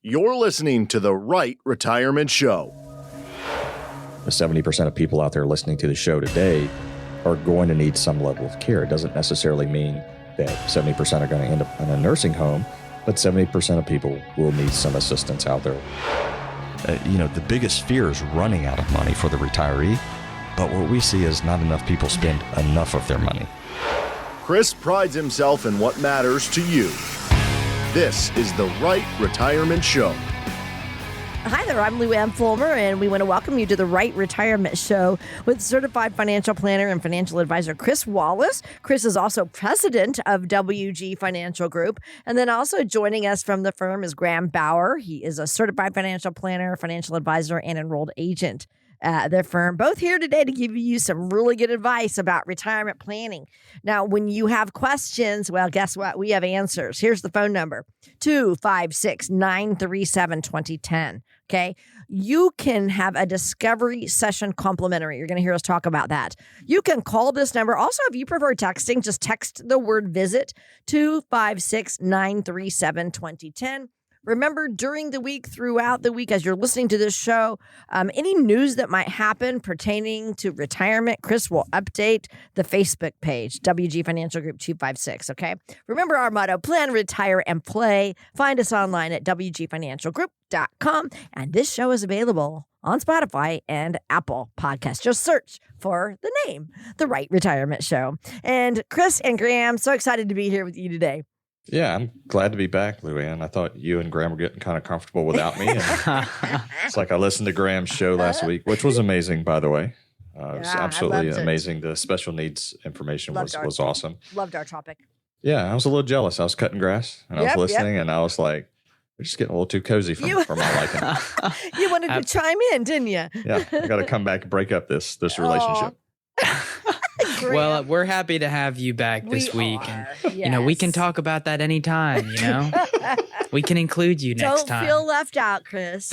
You're listening to the Rite Retirement Show. The 70% of people out there listening to the show today are going to need some level of care. It doesn't necessarily mean that 70% are going to end up in a nursing home, but 70% of people will need some assistance out there. The biggest fear is running out of money for the retiree, but what we see is not enough people spend enough of their money. Cris prides himself in what matters to you. This is the Rite Retirement Show. Hi there, I'm Lou Ann Fulmer, and we want to welcome you to the Rite Retirement Show with certified financial planner and financial advisor Cris Wallace. Cris is also president of WG Financial Group. And then also joining us from the firm is Graham Bauer. He is a certified financial planner, financial advisor, and enrolled agent at the firm. Both here today to give you some really good advice about retirement planning. Now, when you have questions, well, guess what? We have answers. Here's the phone number, 256-937-2010. Okay. You can have a discovery session complimentary. You're going to hear us talk about that. You can call this number. Also, if you prefer texting, just text the word visit, 256-937-2010. Remember, during the week, throughout the week, as you're listening to this show, any news that might happen pertaining to retirement, Cris will update the Facebook page, WG Financial Group 256, okay? Remember our motto, plan, retire, and play. Find us online at wgfinancialgroup.com. And this show is available on Spotify and Apple Podcasts. Just search for the name, The Rite Retirement Show. And Cris and Graham, so excited to be here with you today. Yeah, I'm glad to be back, Lou Ann. I thought you and Graham were getting kind of comfortable without me. And it's like I listened to Graham's show last week, which was amazing, by the way. It was absolutely amazing. The special needs information was awesome. Loved our topic. Yeah, I was a little jealous. I was cutting grass and I was listening and I was like, we're just getting a little too cozy for my liking. You wanted to chime in, didn't you? Yeah, I got to come back and break up this relationship. Well, we're happy to have you back this week. And, we can talk about that anytime, We can include you next time. Don't feel left out, Cris.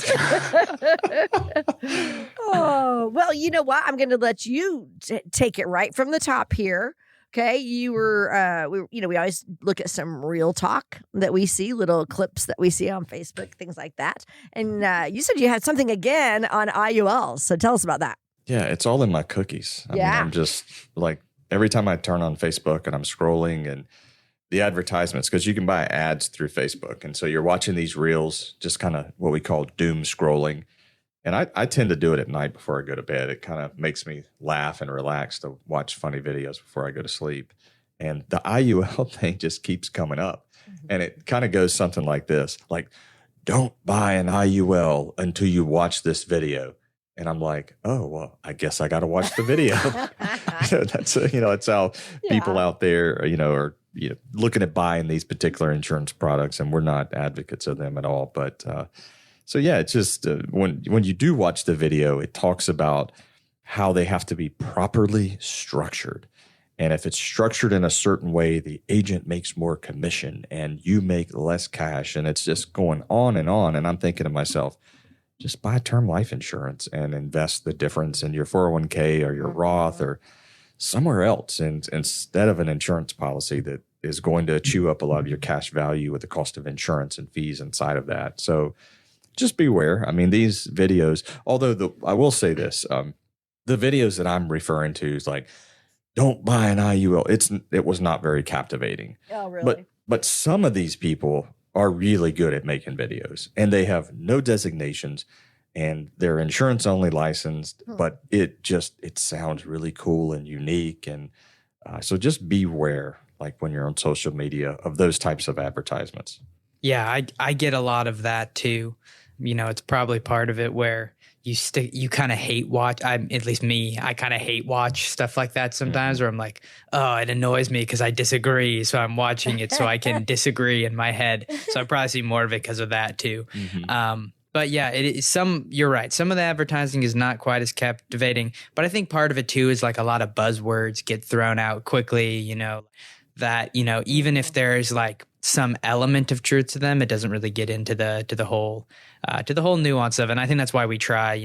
Well, you know what? I'm going to let you take it right from the top here. Okay, you were, we always look at some real talk that we see, little clips that we see on Facebook, things like that. And you said you had something again on IULs. So tell us about that. Yeah, it's all in my cookies. I mean, I'm just like, every time I turn on Facebook and I'm scrolling and the advertisements, because you can buy ads through Facebook. And so you're watching these reels, just kind of what we call doom scrolling. And I tend to do it at night before I go to bed. It kind of makes me laugh and relax to watch funny videos before I go to sleep. And the IUL thing just keeps coming up. Mm-hmm. And it kind of goes something like this, like, don't buy an IUL until you watch this video. And I'm like, oh, well, I guess I got to watch the video. That's it's how people out there, are looking at buying these particular insurance products, and we're not advocates of them at all. But it's just when you do watch the video, it talks about how they have to be properly structured. And if it's structured in a certain way, the agent makes more commission and you make less cash. And it's just going on. And I'm thinking to myself, just buy term life insurance and invest the difference in your 401k or your Roth or somewhere else, and instead of an insurance policy that is going to chew up a lot of your cash value with the cost of insurance and fees inside of that. So just beware. I mean, these videos, although I will say this, the videos that I'm referring to is like, don't buy an IUL. It was not very captivating. Oh, really? But some of these people are really good at making videos, and they have no designations and they're insurance only licensed, but it sounds really cool and unique. And so just beware, like when you're on social media, of those types of advertisements. Yeah, I get a lot of that too. It's probably part of it where you kind of hate watch. At least me, I kind of hate watch stuff like that sometimes, where I'm like, oh, it annoys me because I disagree. So I'm watching it so I can disagree in my head. So I probably see more of it because of that too. Mm-hmm. But yeah, you're right. Some of the advertising is not quite as captivating, but I think part of it too is like a lot of buzzwords get thrown out quickly, that, even if there's like some element of truth to them, it doesn't really get into the whole nuance of it. And I think that's why we try,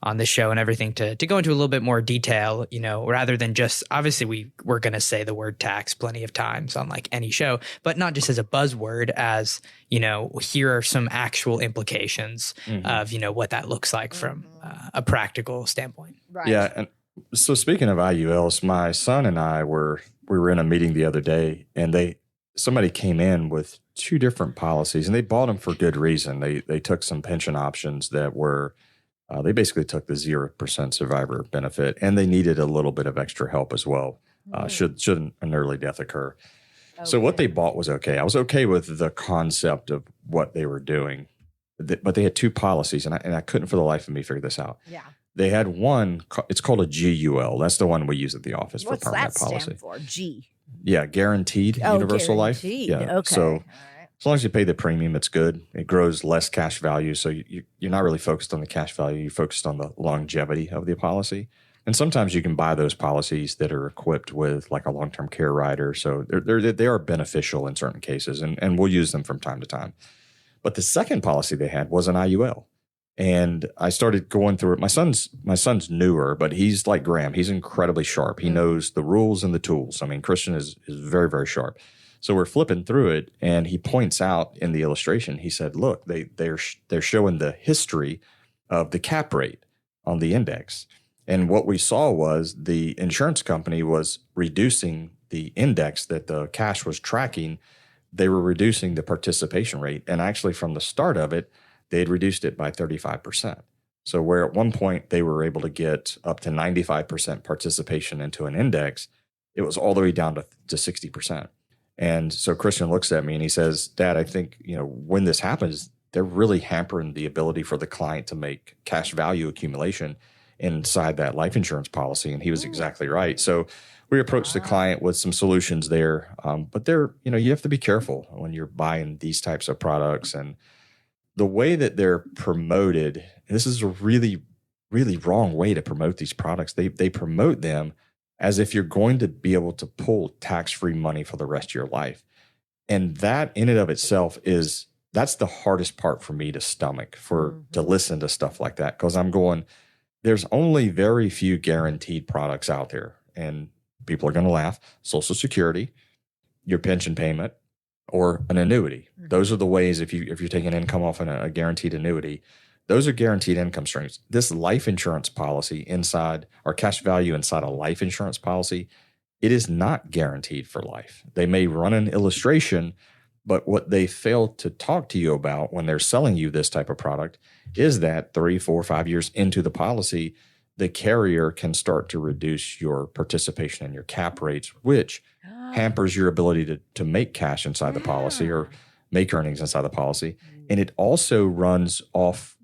on the show and everything to go into a little bit more detail, rather than just, obviously we're going to say the word tax plenty of times on like any show, but not just as a buzzword, as, here are some actual implications of, what that looks like from a practical standpoint. Right. Yeah. And so speaking of IULs, my son and I we were in a meeting the other day, and somebody came in with 2 different policies, and they bought them for good reason. They took some pension options that were, they basically took the 0% survivor benefit, and they needed a little bit of extra help as well. Should an early death occur. Okay. So what they bought was okay. I was okay with the concept of what they were doing, but they had 2 policies, and I couldn't for the life of me figure this out. Yeah. They had one, it's called a GUL. That's the one we use at the office for permanent policy. What's that stand for? G? Yeah, guaranteed universal life. Yeah. Okay. So as long as you pay the premium, it's good. It grows less cash value. So you're not really focused on the cash value. You're focused on the longevity of the policy. And sometimes you can buy those policies that are equipped with like a long-term care rider. So they are beneficial in certain cases, and we'll use them from time to time. But the second policy they had was an IUL. And I started going through it. My son's newer, but he's like Graham. He's incredibly sharp. He knows the rules and the tools. I mean, Christian is very, very sharp. So we're flipping through it, and he points out in the illustration, he said, look, they're showing the history of the cap rate on the index. And what we saw was the insurance company was reducing the index that the cash was tracking. They were reducing the participation rate. And actually from the start of it, they had reduced it by 35%. So where at one point they were able to get up to 95% participation into an index, it was all the way down to 60%. And so Christian looks at me and he says, Dad, I think, when this happens, they're really hampering the ability for the client to make cash value accumulation inside that life insurance policy. And he was exactly right. So we approached the client with some solutions there. But you have to be careful when you're buying these types of products. And the way that they're promoted, this is a really, really wrong way to promote these products. They promote them as if you're going to be able to pull tax-free money for the rest of your life. And that in and of itself that's the hardest part for me to stomach, to listen to stuff like that. Because I'm going, there's only very few guaranteed products out there. And people are going to laugh. Social Security, your pension payment, or an annuity. Those are the ways, if you're taking income off a guaranteed annuity, those are guaranteed income streams. This life insurance policy inside, or cash value inside a life insurance policy, it is not guaranteed for life. They may run an illustration, but what they fail to talk to you about when they're selling you this type of product is that 3, 4, 5 years into the policy, the carrier can start to reduce your participation in your cap rates, which hampers your ability to make cash inside the policy or make earnings inside the policy. And it also runs off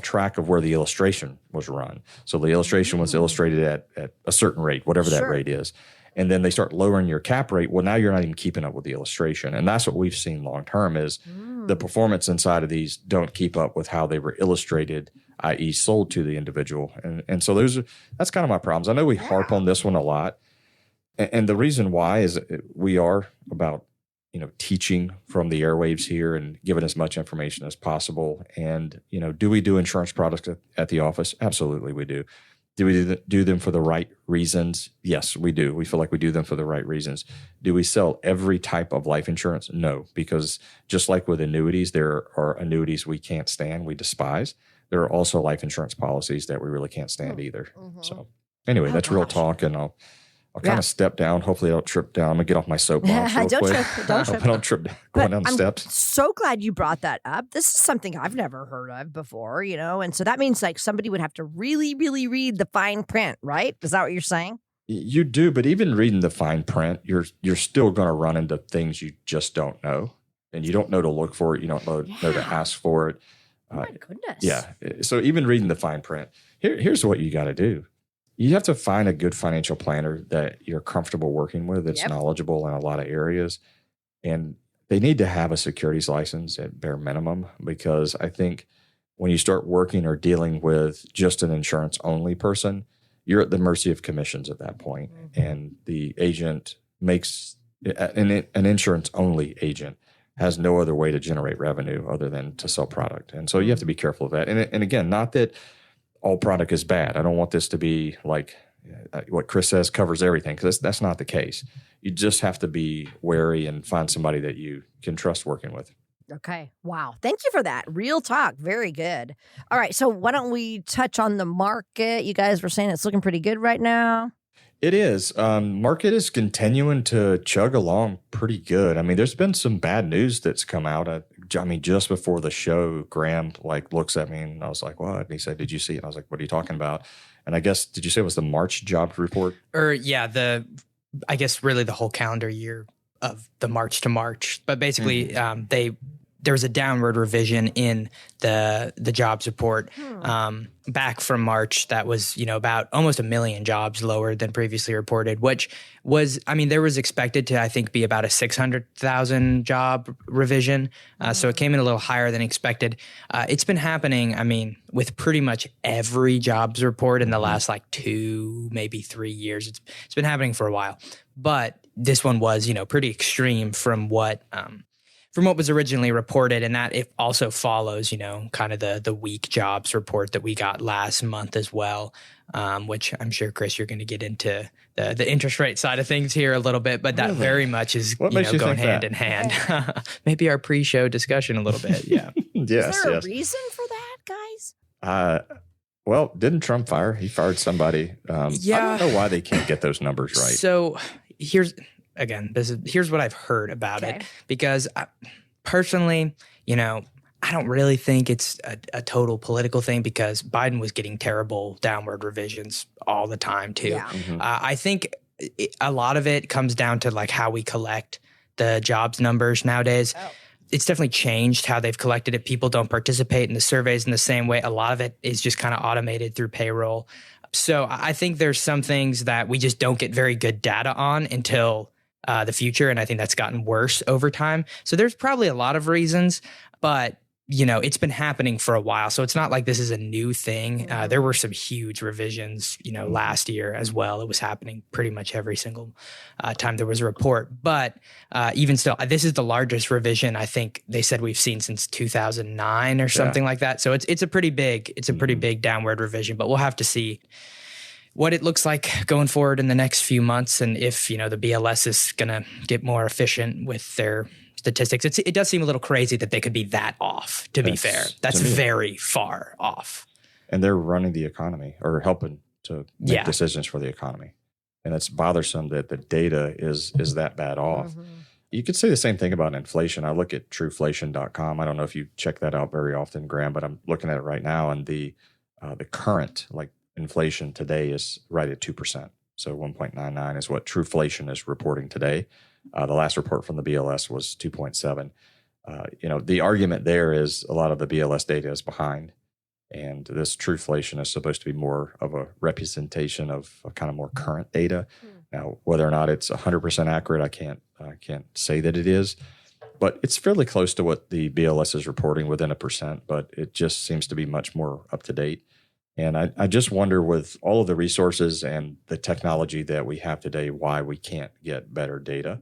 track of where the illustration was run. So the illustration was illustrated at a certain rate, whatever that rate is. And then they start lowering your cap rate. Well, now you're not even keeping up with the illustration. And that's what we've seen long term is the performance inside of these don't keep up with how they were illustrated, i.e. sold to the individual. And so that's kind of my problems. I know we harp on this one a lot. And the reason why is we are about, teaching from the airwaves here and giving as much information as possible. And, do we do insurance products at the office? Absolutely, we do. Do we do them for the right reasons? Yes, we do. We feel like we do them for the right reasons. Do we sell every type of life insurance? No, because just like with annuities, there are annuities we can't stand, we despise. There are also life insurance policies that we really can't stand either. So anyway, that's real talk, and I'll kind of step down. Hopefully I don't trip down. I'm going to get off my soapbox real quick. Don't trip. I don't trip going down the steps. I'm so glad you brought that up. This is something I've never heard of before, and so that means like somebody would have to really, really read the fine print, right? Is that what you're saying? You do, but even reading the fine print, you're still going to run into things you just don't know, and you don't know to look for it. You don't know to ask for it. Oh my goodness. Yeah. So even reading the fine print, here's what you got to do. You have to find a good financial planner that you're comfortable working with, that's knowledgeable in a lot of areas. And they need to have a securities license at bare minimum, because I think when you start working or dealing with just an insurance only person, you're at the mercy of commissions at that point. And the agent makes an insurance only agent has no other way to generate revenue other than to sell product. And so you have to be careful of that. And again, not that all product is bad. I don't want this to be like what Cris says covers everything, because that's not the case. You just have to be wary and find somebody that you can trust working with. Okay. Wow. Thank you for that. Real talk. Very good. All right. So why don't we touch on the market? You guys were saying it's looking pretty good right now. It is. Market is continuing to chug along pretty good. I mean, there's been some bad news that's come out. I mean, just before the show, Graham looks at me and I was like, what? And he said, did you see it? And I was like, what are you talking about? And I guess, did you say it was the March jobs report? I guess really the whole calendar year of the March to March. But basically, there was a downward revision in the jobs report back from March that was, about almost 1 million jobs lower than previously reported, which was, there was expected to, I think, be about a 600,000 job revision. So it came in a little higher than expected. It's been happening, with pretty much every jobs report in the last 2, maybe 3 years. It's been happening for a while. But this one was, pretty extreme from what was originally reported, and that it also follows, kind of the weak jobs report that we got last month as well, which I'm sure, Cris, you're going to get into the interest rate side of things here a little bit, but that very much is going hand in hand. Maybe our pre-show discussion a little bit, yeah. Is there a reason for that, guys? Well, didn't Trump fire? He fired somebody. I don't know why they can't get those numbers right. So here's what I've heard about it, because personally, I don't really think it's a total political thing, because Biden was getting terrible downward revisions all the time too. Yeah. I think a lot of it comes down to how we collect the jobs numbers nowadays. Oh. It's definitely changed how they've collected it. People don't participate in the surveys in the same way. A lot of it is just kind of automated through payroll. So I think there's some things that we just don't get very good data on until the future. And I think that's gotten worse over time. So there's probably a lot of reasons, but it's been happening for a while. So it's not like this is a new thing. There were some huge revisions, last year as well. It was happening pretty much every single time there was a report. But even still, this is the largest revision I think they said we've seen since 2009 or something like that. So it's a pretty big downward revision, but we'll have to see what it looks like going forward in the next few months, and if the BLS is going to get more efficient with their statistics. It does seem a little crazy that they could be that off, to be fair. That's very far off. And they're running the economy, or helping to make decisions for the economy. And it's bothersome that the data is that bad off. Mm-hmm. You could say the same thing about inflation. I look at trueflation.com. I don't know if you check that out very often, Graham, but I'm looking at it right now, and the current inflation today is right at 2%. So 1.99 is what Trueflation is reporting today. The last report from the BLS was 2.7. The argument there is a lot of the BLS data is behind, and this Trueflation is supposed to be more of a representation of a kind of more current data. Now, whether or not it's 100% accurate, I can't say that it is, but it's fairly close to what the BLS is reporting, within 1%, but it just seems to be much more up to date. And I just wonder, with all of the resources and the technology that we have today, why we can't get better data.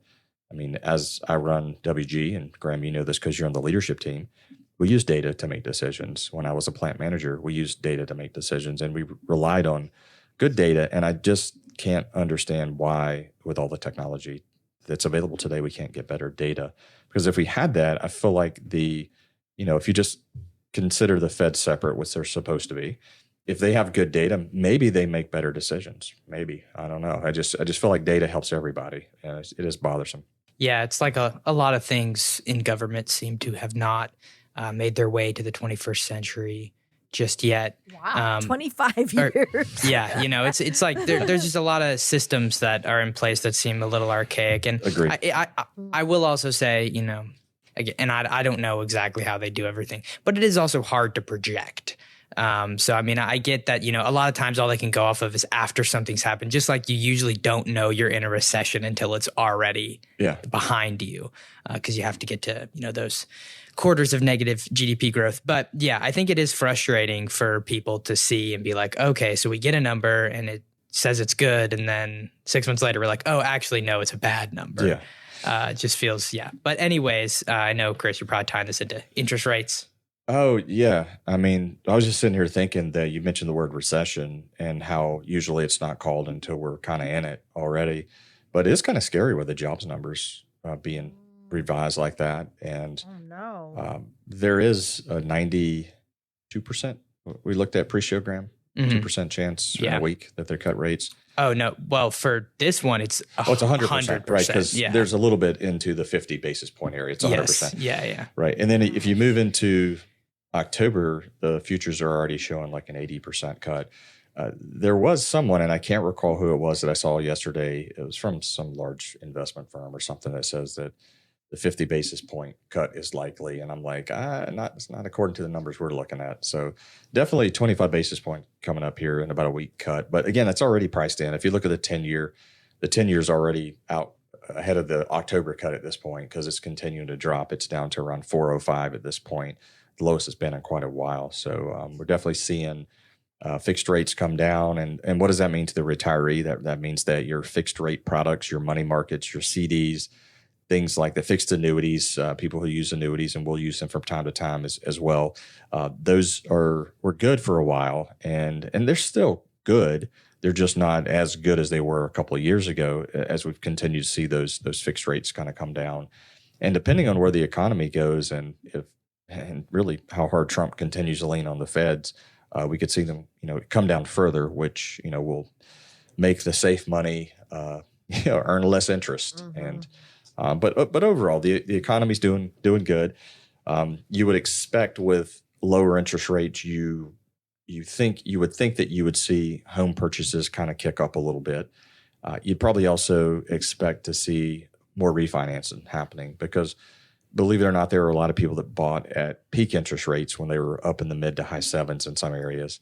As I run WG, and Graham, you know this because you're on the leadership team, we use data to make decisions. When I was a plant manager, we used data to make decisions, and we relied on good data. And I just can't understand why, with all the technology that's available today, we can't get better data. Because if we had that, I feel like if you just consider the Fed separate, which they're supposed to be, if they have good data, maybe they make better decisions. Maybe. I don't know. I just feel like data helps everybody. And it is bothersome. Yeah, it's like a lot of things in government seem to have not made their way to the 21st century just yet. Wow, 25 years. It's like there's just a lot of systems that are in place that seem a little archaic. And agreed. I will also say, again, and I don't know exactly how they do everything, but it is also hard to project. I get that, a lot of times all they can go off of is after something's happened, just like you usually don't know you're in a recession until it's already behind you, because you have to get to, those quarters of negative GDP growth. But yeah, I think it is frustrating for people to see and be like, okay, so we get a number and it says it's good. And then 6 months later, we're like, oh, actually, no, it's a bad number. Yeah. It just feels, But anyways, I know, Cris, you're probably tying this into interest rates. Oh, yeah. I mean, I was just sitting here thinking that you mentioned the word recession and how usually it's not called until we're kind of in it already. But it's kind of scary with the jobs numbers being revised like that. And Oh no. there is a 92%. We looked at pre-show, Graham, 2% chance in a week that they cut rates. Oh, no. Well, for this one, it's 100%, right? Because there's a little bit into the 50 basis point area. It's 100%. Yeah. Right. And then if you move into October, the futures are already showing like an 80% cut. There was someone, and I can't recall who it was that I saw yesterday. It was from some large investment firm or something that says that the 50 basis point cut is likely. And I'm like, it's not according to the numbers we're looking at. So definitely 25 basis point coming up here in about a week cut. But again, it's already priced in. If you look at the 10-year, the 10-year is already out ahead of the October cut at this point because it's continuing to drop. It's down to around 405 at this point. The lowest it's been in quite a while. So we're definitely seeing fixed rates come down. And what does that mean to the retiree? That means that your fixed rate products, your money markets, your CDs, things like the fixed annuities, people who use annuities, and we'll use them from time to time as well. Those were good for a while, and they're still good. They're just not as good as they were a couple of years ago as we've continued to see those fixed rates kind of come down. And depending on where the economy goes and really how hard Trump continues to lean on the Feds, we could see them, come down further, which, will make the safe money, earn less interest. And but overall, the economy's doing good. You would expect with lower interest rates, you would think that you would see home purchases kind of kick up a little bit. You'd probably also expect to see more refinancing happening because, believe it or not, there are a lot of people that bought at peak interest rates when they were up in the mid to high sevens in some areas.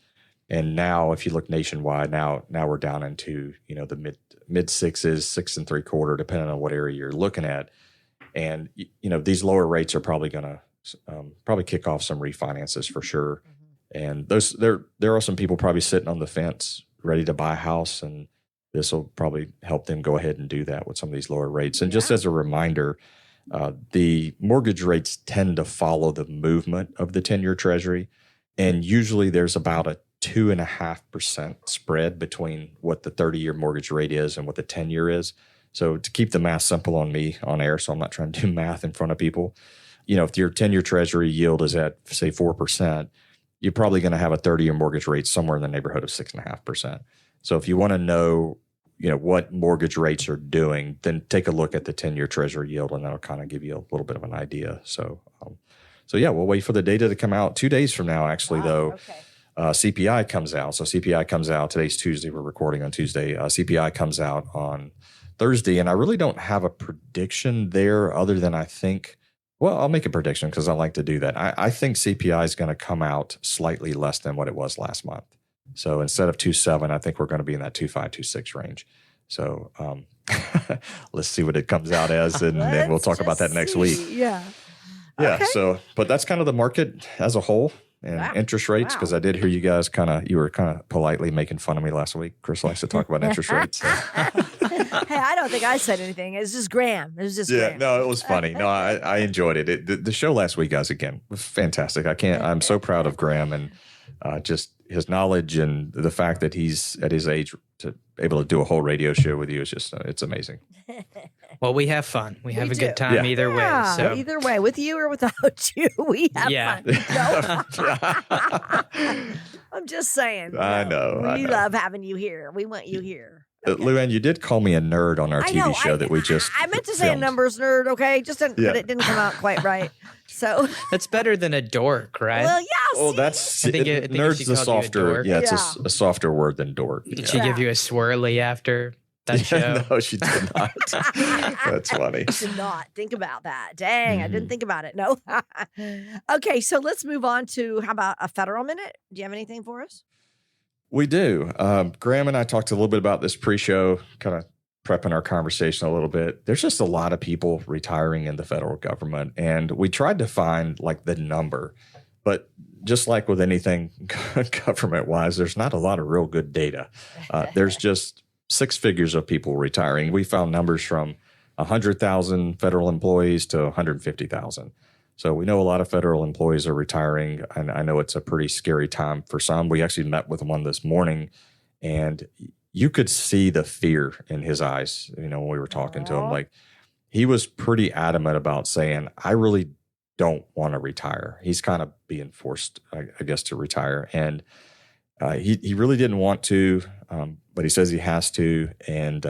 And now, if you look nationwide, now we're down into the mid sixes, 6 3/4, depending on what area you're looking at. And these lower rates are probably going to probably kick off some refinances for sure. And there are some people probably sitting on the fence, ready to buy a house, and this will probably help them go ahead and do that with some of these lower rates. And just as a reminder, the mortgage rates tend to follow the movement of the 10-year Treasury, and usually there's about a 2.5% spread between what the 30-year mortgage rate is and what the 10-year is. So to keep the math simple on me on air, so I'm not trying to do math in front of people, if your 10-year Treasury yield is at, say, 4%, you're probably going to have a 30-year mortgage rate somewhere in the neighborhood of 6.5%. So if you want to know, what mortgage rates are doing, then take a look at the 10-year Treasury yield, and that'll kind of give you a little bit of an idea. So yeah, we'll wait for the data to come out 2 days from now, actually, though. Okay. CPI comes out. So CPI comes out. Today's Tuesday. We're recording on Tuesday. CPI comes out on Thursday. And I really don't have a prediction there other than I'll make a prediction because I like to do that. I think CPI is going to come out slightly less than what it was last month. So instead of 2.7, I think we're going to be in that 2.5, 2.6 range. So let's see what it comes out as, and then we'll talk about that next week. Yeah. Yeah. Okay. So, but that's kind of the market as a whole. And interest rates, because I did hear you guys you were kind of politely making fun of me last week. Chris likes to talk about interest rates. So. Hey, I don't think I said anything. It's just Graham. It was just Graham. No, it was funny. No, I enjoyed it. The show last week, guys, again, was fantastic. I'm so proud of Graham and just his knowledge and the fact that he's at his age to able to do a whole radio show with you is just, it's amazing. Well, we have fun. We have a good time either way. So. Either way, with you or without you, we have fun. No. I'm just saying. I know. We love having you here. We want you here. Okay. Luann, you did call me a nerd on our TV show that we just I meant to say a numbers nerd, okay? But it didn't come out quite right. So that's better than a dork, right? Well, yes. Oh, that's nerd's the softer. Yeah, it's a softer word than dork. Did she give you a swirly after that show? No, she did not. That's funny. I did not think about that. Dang, I didn't think about it. No. Okay, so let's move on to how about a federal minute? Do you have anything for us? We do. Graham and I talked a little bit about this pre-show, kind of prepping our conversation a little bit. There's just a lot of people retiring in the federal government, and we tried to find like the number, but just like with anything government-wise, there's not a lot of real good data. There's just 6 figures of people retiring. We found numbers from 100,000 federal employees to 150,000. So we know a lot of federal employees are retiring, and I know it's a pretty scary time for some. We actually met with one this morning, and you could see the fear in his eyes, when we were talking to him. Like, he was pretty adamant about saying, I really don't want to retire. He's kind of being forced, I guess, to retire. And he really didn't want to, but he says he has to. And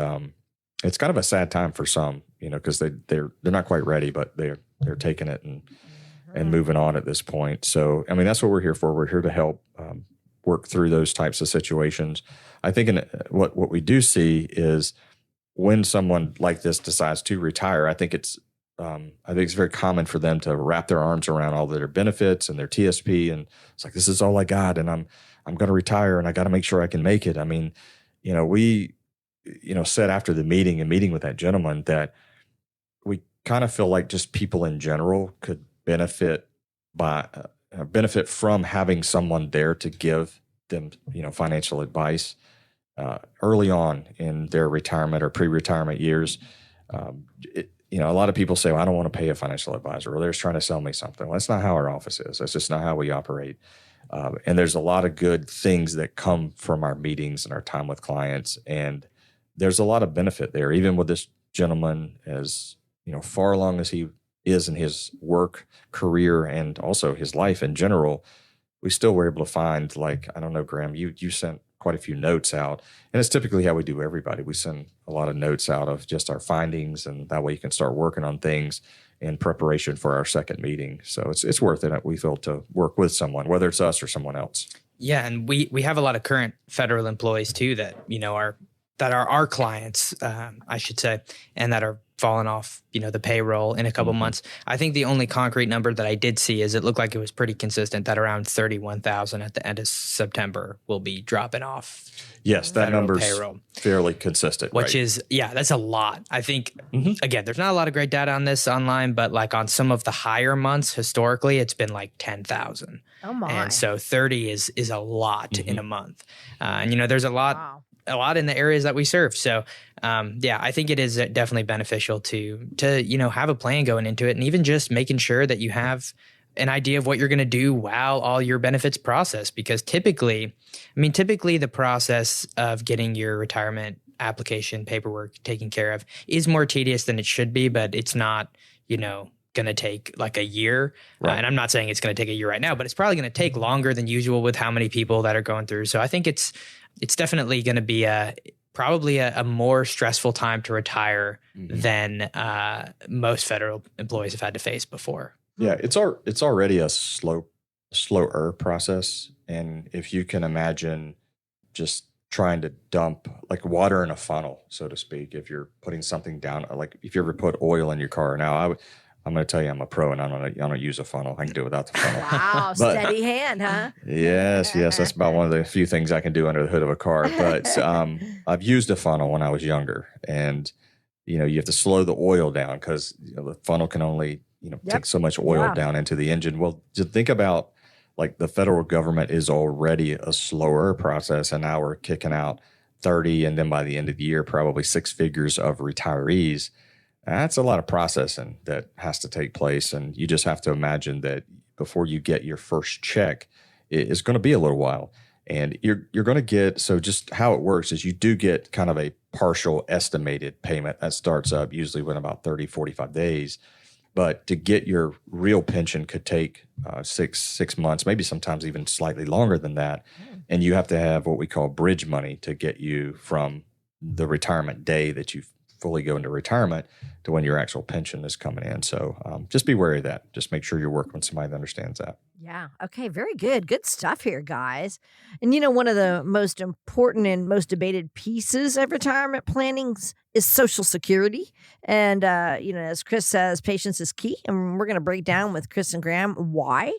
it's kind of a sad time for some, because they're not quite ready, but they're taking it and moving on at this point. So, I mean, that's what we're here for. We're here to help work through those types of situations. I think what we do see is when someone like this decides to retire, I think it's very common for them to wrap their arms around all their benefits and their TSP, and it's like, this is all I got, and I'm going to retire, and I got to make sure I can make it. I mean, we said after the meeting with that gentleman that we kind of feel like just people in general could benefit from having someone there to give them, financial advice early on in their retirement or pre-retirement years. A lot of people say, well, I don't want to pay a financial advisor, or they're just trying to sell me something. Well, that's not how our office is. That's just not how we operate. And there's a lot of good things that come from our meetings and our time with clients. And there's a lot of benefit there, even with this gentleman, as far along as he is in his work career and also his life in general. We still were able to find, like, I don't know, Graham, you sent quite a few notes out, and it's typically how we do everybody. We send a lot of notes out of just our findings, and that way you can start working on things in preparation for our second meeting. So it's worth it, we feel, to work with someone, whether it's us or someone else. Yeah, and we have a lot of current federal employees too that are our clients, I should say, and that are falling off, the payroll in a couple months. I think the only concrete number that I did see is it looked like it was pretty consistent that around 31,000 at the end of September will be dropping off. Yes, that number's payroll. Fairly consistent. Which is, that's a lot. I think, again, there's not a lot of great data on this online, but like on some of the higher months, historically, it's been like 10,000. Oh my. And so 30 is a lot in a month. And, there's a lot. Wow. A lot in the areas that we serve. So, I think it is definitely beneficial to have a plan going into it, and even just making sure that you have an idea of what you're going to do while all your benefits process. Because typically the process of getting your retirement application paperwork taken care of is more tedious than it should be, but it's not, going to take like a year. Right. And I'm not saying it's going to take a year right now, but it's probably going to take longer than usual with how many people that are going through. So I think it's definitely going to be probably a more stressful time to retire than most federal employees have had to face before. Yeah, it's already a slower process. And if you can imagine just trying to dump like water in a funnel, so to speak, if you're putting something down, like if you ever put oil in your car. Now, I'm going to tell you I'm a pro, and I don't use a funnel. I can do it without the funnel. Wow, steady hand, huh? Yes. That's about one of the few things I can do under the hood of a car. But I've used a funnel when I was younger, and you have to slow the oil down because the funnel can only take so much oil down into the engine. Well, just think about like the federal government is already a slower process, and now we're kicking out 30, and then by the end of the year, probably 6 figures of retirees. That's a lot of processing that has to take place. And you just have to imagine that before you get your first check, it's going to be a little while. And you're going to get, so just how it works is you do get kind of a partial estimated payment that starts up usually within about 30, 45 days. But to get your real pension could take 6 months, maybe sometimes even slightly longer than that. And you have to have what we call bridge money to get you from the retirement day that you fully go into retirement to when your actual pension is coming in. So just be wary of that. Just make sure you're working with somebody that understands that. Yeah. Okay. Very good. Good stuff here, guys. And one of the most important and most debated pieces of retirement planning is Social Security. And, as Cris says, patience is key. And we're going to break down with Cris and Graham why.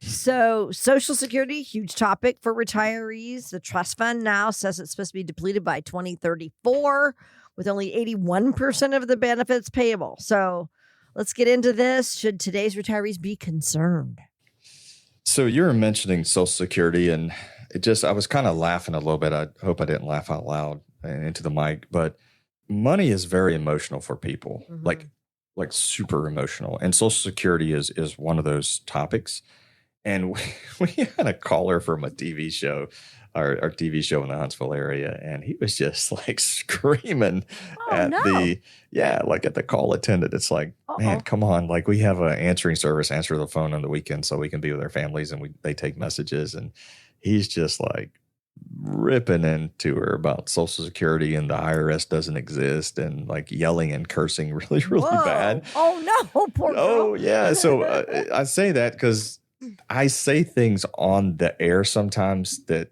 So Social Security, huge topic for retirees. The trust fund now says it's supposed to be depleted by 2034. With only 81% of the benefits payable. So let's get into this. Should today's retirees be concerned? So you were mentioning Social Security, and I was kind of laughing a little bit. I hope I didn't laugh out loud and into the mic, but money is very emotional for people. Like like super emotional. And Social Security is one of those topics. And we had a caller from a TV show, our TV show in the Huntsville area, and he was just like screaming at the call attendant. It's like, man, come on. Like, we have an answering service, answer the phone on the weekend so we can be with our families, and they take messages. And he's just like ripping into her about Social Security and the IRS doesn't exist, and like yelling and cursing really, really bad. Oh no, poor girl. Oh yeah. So I say that because I say things on the air sometimes that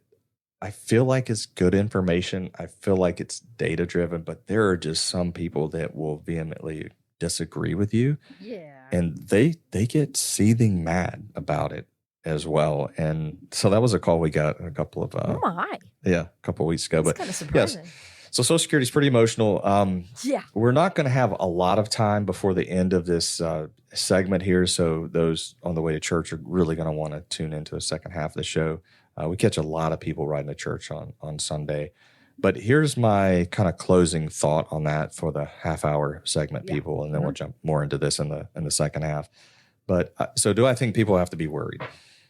I feel like it's good information. I feel like it's data driven, but there are just some people that will vehemently disagree with you. Yeah. And they get seething mad about it as well. And so that was a call we got a couple of a couple of weeks ago. That's but kind of surprising. Yes. So Social Security is pretty emotional. We're not going to have a lot of time before the end of this segment here. So those on the way to church are really going to want to tune into the second half of the show. We catch a lot of people riding to church on Sunday. But here's my kind of closing thought on that for the half-hour segment, people, and then we'll jump more into this in the second half. But so do I think people have to be worried?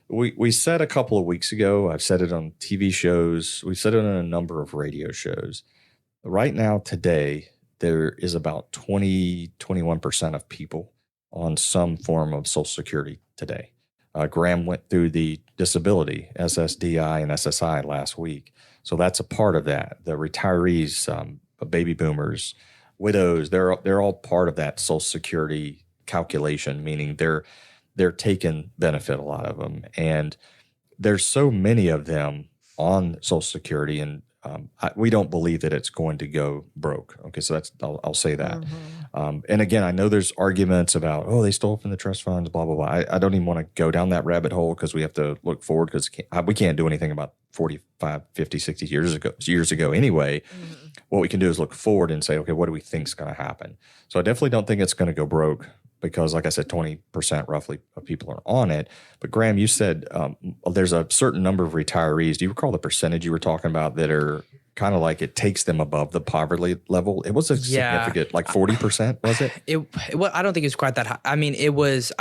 We said a couple of weeks ago, I've said it on TV shows, we've said it on a number of radio shows. Right now, today, there is about 21% of people on some form of Social Security today. Graham went through the disability, SSDI and SSI last week. So that's a part of that. The retirees, baby boomers, widows, they're all part of that Social Security calculation, meaning they're taking benefit, a lot of them. And there's so many of them on Social Security, and we don't believe that it's going to go broke. Okay, so I'll say that. And again, I know there's arguments about, they stole from the trust funds, blah, blah, blah. I don't even want to go down that rabbit hole because we have to look forward, because we can't do anything about 45, 50, 60 years ago anyway. What we can do is look forward and say, okay, what do we think is going to happen? So I definitely don't think it's going to go broke because, like I said, 20% roughly of people are on it. But Graham, you said there's a certain number of retirees. Do you recall the percentage you were talking about that are kind of like it takes them above the poverty level? It was a significant, like 40%, was it? Well, I don't think it was quite that high. I mean, I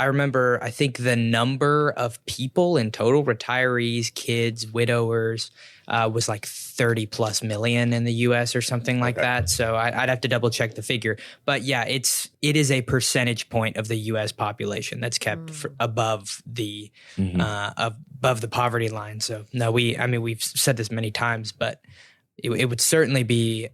remember, I think the number of people in total, retirees, kids, widowers, was like 30 plus million in the US or something like that. So I'd have to double check the figure. But yeah, it is a percentage point of the US population that's kept above the above the poverty line. So no, we've said this many times, but it would certainly be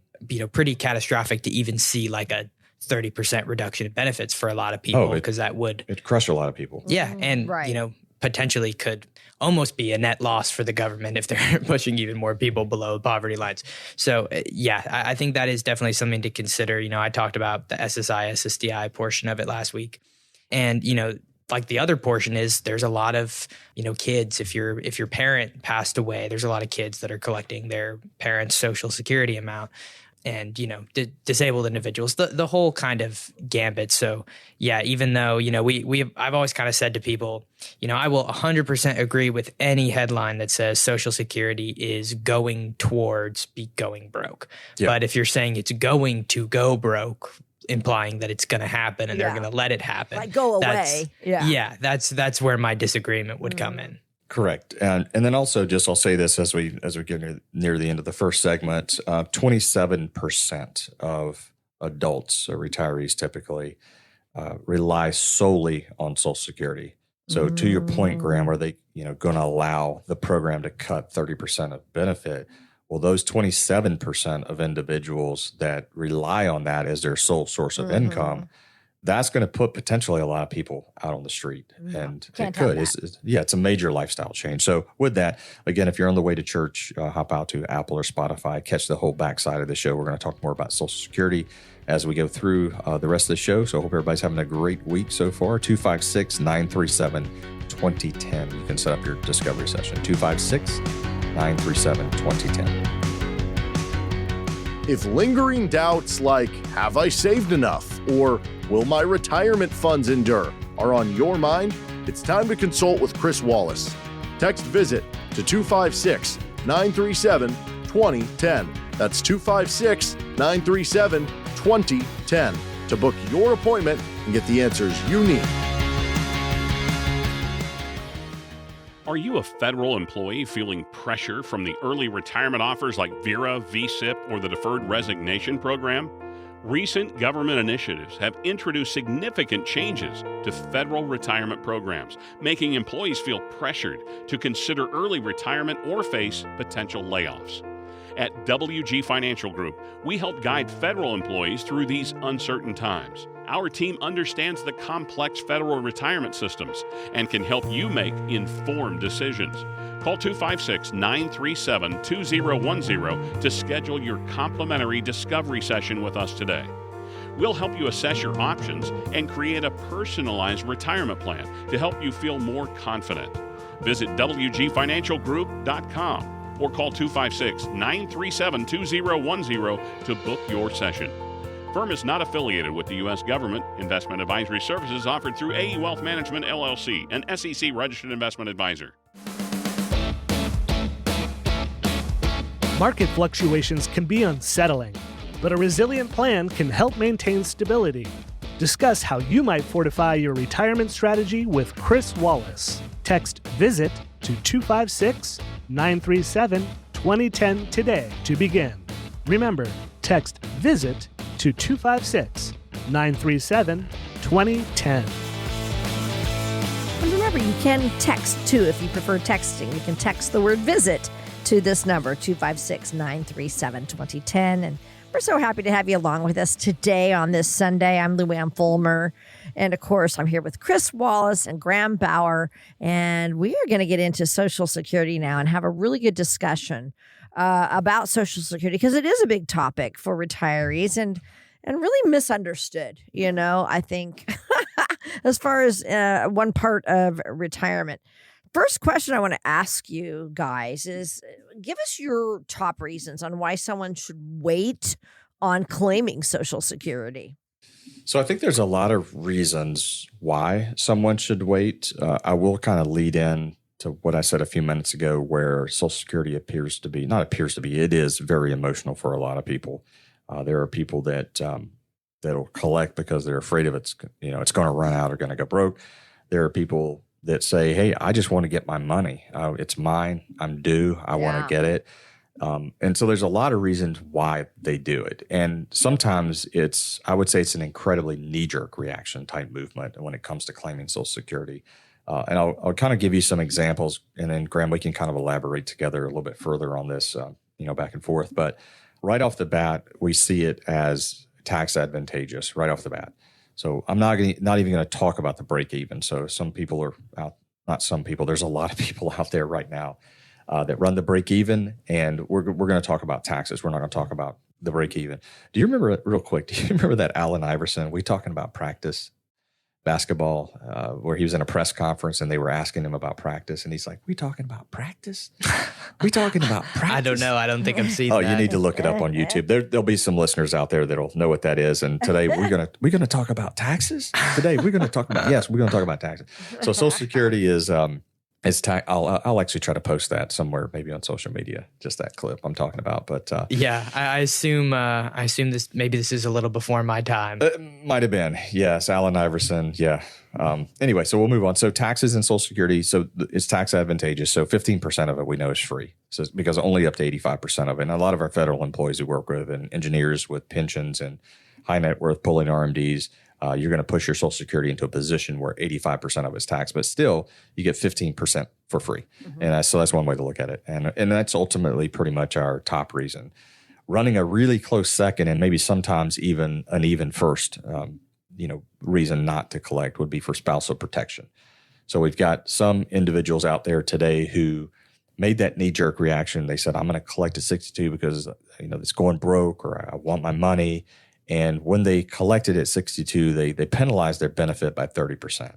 pretty catastrophic to even see like a 30% reduction in benefits for a lot of people, because it'd crush a lot of people. Yeah, and potentially could almost be a net loss for the government if they're pushing even more people below poverty lines. So I think that is definitely something to consider. I talked about the SSI, SSDI portion of it last week, and like the other portion is there's a lot of kids. If your parent passed away, there's a lot of kids that are collecting their parents' Social Security amount, and disabled individuals, the whole kind of gambit. So yeah, even though I've always kind of said to people, I will 100% agree with any headline that says Social Security is going towards going broke. Yeah. But if you're saying it's going to go broke, implying that it's going to happen and they're going to let it happen, like go away. That's where my disagreement would come in. Correct. And then also, just I'll say this as we get near the end of the first segment, 27% of adults or retirees typically rely solely on Social Security. So to your point, Graham, are they going to allow the program to cut 30% of benefit? Well, those 27% of individuals that rely on that as their sole source of income, that's going to put potentially a lot of people out on the street. And it could. It's a major lifestyle change. So with that, again, if you're on the way to church, hop out to Apple or Spotify, catch the whole backside of the show. We're going to talk more about Social Security as we go through the rest of the show. So I hope everybody's having a great week so far. 256-937-2010. You can set up your discovery session. 256-937-2010. If lingering doubts like, have I saved enough? Or will my retirement funds endure? Are on your mind? It's time to consult with Cris Wallace. Text VISIT to 256-937-2010. That's 256-937-2010. to book your appointment and get the answers you need. Are you a federal employee feeling pressure from the early retirement offers like VERA, VSIP, or the Deferred Resignation Program? Recent government initiatives have introduced significant changes to federal retirement programs, making employees feel pressured to consider early retirement or face potential layoffs. At WG Financial Group, we help guide federal employees through these uncertain times. Our team understands the complex federal retirement systems and can help you make informed decisions. Call 256-937-2010 to schedule your complimentary discovery session with us today. We'll help you assess your options and create a personalized retirement plan to help you feel more confident. Visit WGFinancialGroup.com or call 256-937-2010 to book your session. Firm is not affiliated with the U.S. government. Investment advisory services offered through AE Wealth Management, LLC, an SEC registered investment advisor. Market fluctuations can be unsettling, but a resilient plan can help maintain stability. Discuss how you might fortify your retirement strategy with Cris Wallace. Text VISIT to 256-937-2010 today to begin. Remember, text VISIT to 256-937-2010. And remember, you can text too if you prefer texting. You can text the word VISIT to this number, 256-937-2010. And we're so happy to have you along with us today on this Sunday. I'm Luann Fulmer. And of course, I'm here with Cris Wallace and Graham Bauer. And we are going to get into Social Security now and have a really good discussion about Social Security, because it is a big topic for retirees and really misunderstood, I think, as far as one part of retirement. First question I want to ask you guys is, give us your top reasons on why someone should wait on claiming Social Security. So I think there's a lot of reasons why someone should wait. I will kind of lead in to what I said a few minutes ago, where Social Security it is very emotional for a lot of people. There are people that'll collect because they're afraid of it's going to run out or going to go broke. There are people that say, hey, I just want to get my money. It's mine. I'm due. I want to get it. And so there's a lot of reasons why they do it. And sometimes I would say it's an incredibly knee-jerk reaction type movement when it comes to claiming Social Security. And I'll kind of give you some examples, and then Graham, we can kind of elaborate together a little bit further on this, back and forth. But right off the bat, we see it as tax advantageous right off the bat. So I'm not even going to talk about the break even. So some people are out, not some people, there's a lot of people out there right now that run the break even, and we're going to talk about taxes. We're not going to talk about the break even. Do you remember, real quick, that Allen Iverson, we talking about practice basketball, where he was in a press conference and they were asking him about practice, and he's like, we talking about practice? We talking about practice? I don't know. I don't think I've seen that. Oh, you need to look it up on YouTube. There'll be some listeners out there that'll know what that is. And today we're gonna talk about taxes. Today we're gonna talk about taxes. So Social Security is I'll actually try to post that somewhere, maybe on social media, just that clip I'm talking about. But I assume this is a little before my time. Might have been, yes. Allen Iverson, yeah. Anyway, so we'll move on. So taxes and Social Security, so it's tax advantageous. So 15% of it we know is free. So because only up to 85% of it. And a lot of our federal employees we work with, and engineers with pensions and high net worth pulling RMDs. You're going to push your Social Security into a position where 85% of it's taxed, but still you get 15% for free. Mm-hmm. And so that's one way to look at it. And that's ultimately pretty much our top reason. Running a really close second, and maybe sometimes even an even first, reason not to collect would be for spousal protection. So we've got some individuals out there today who made that knee-jerk reaction. They said, I'm going to collect at 62 because, it's going broke, or I want my money. And when they collected at 62, they penalized their benefit by 30%.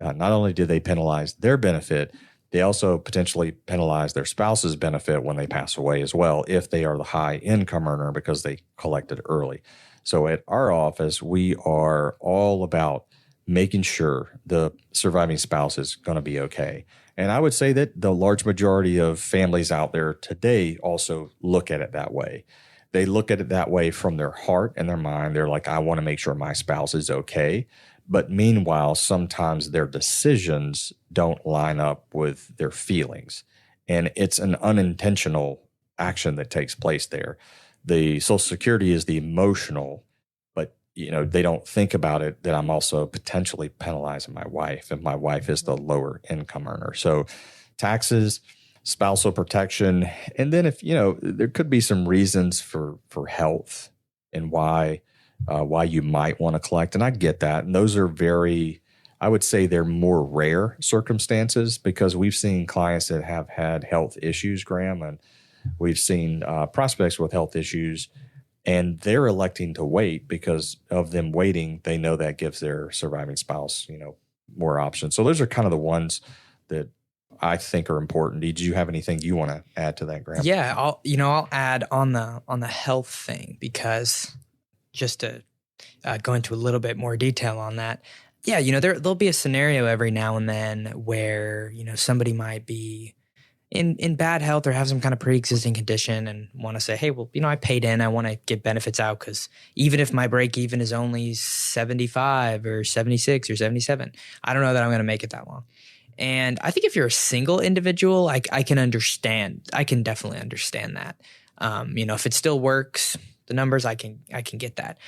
Not only did they penalize their benefit, they also potentially penalize their spouse's benefit when they pass away as well, if they are the high income earner, because they collected early. So at our office, we are all about making sure the surviving spouse is going to be okay. And I would say that the large majority of families out there today also look at it that way. they look at it that way from their heart and their mind. They're like, I want to make sure my spouse is okay. But meanwhile, sometimes their decisions don't line up with their feelings. And it's an unintentional action that takes place there. The Social Security is the emotional, but they don't think about it that I'm also potentially penalizing my wife, and my wife is the lower income earner. So taxes, spousal protection, and then if there could be some reasons for health and why you might want to collect, and I get that. And those are I would say they're more rare circumstances, because we've seen clients that have had health issues, Graham, and we've seen prospects with health issues, and they're electing to wait. Because of them waiting, they know that gives their surviving spouse, more options. So those are kind of the ones that I think are important. Did you have anything you want to add to that, Graham? Yeah, I'll add on the health thing, because just to go into a little bit more detail on that. Yeah, there'll be a scenario every now and then where, somebody might be in bad health or have some kind of pre-existing condition and want to say, hey, well, I paid in, I want to get benefits out, because even if my break even is only 75 or 76 or 77, I don't know that I'm going to make it that long. And I think if you're a single individual, I can understand. I can definitely understand that. If it still works, the numbers, I can get that.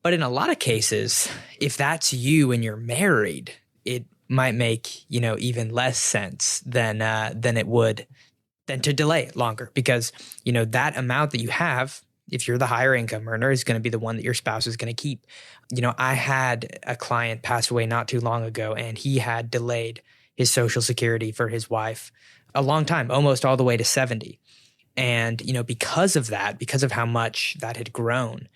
But in a lot of cases, if that's you and you're married, it might make, even less sense than to delay it longer, because, that amount that you have, if you're the higher income earner, is going to be the one that your spouse is going to keep. I had a client pass away not too long ago, and he had delayed his Social Security for his wife a long time, almost all the way to 70. And, because of that, because of how much that had grown,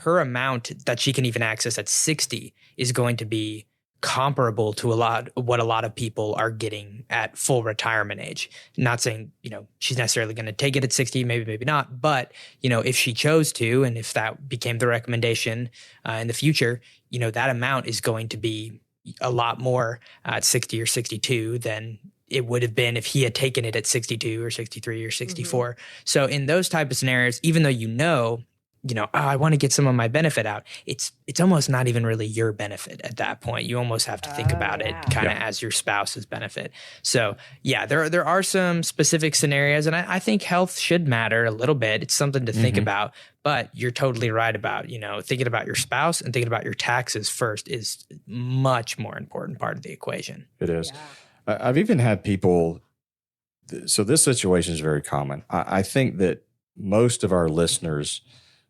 her amount that she can even access at 60 is going to be comparable to what a lot of people are getting at full retirement age. Not saying, she's necessarily going to take it at 60, maybe not. But, if she chose to, and if that became the recommendation in the future, that amount is going to be a lot more at 60 or 62 than it would have been if he had taken it at 62 or 63 or 64. Mm-hmm. So in those type of scenarios, even though I want to get some of my benefit out, it's almost not even really your benefit at that point. You almost have to think about it kind of as your spouse's benefit. So yeah, there are some specific scenarios, and I think health should matter a little bit. It's something to think about, but you're totally right about, thinking about your spouse and thinking about your taxes first is much more important part of the equation. It is. Yeah. I've even had people, so this situation is very common. I think that most of our listeners,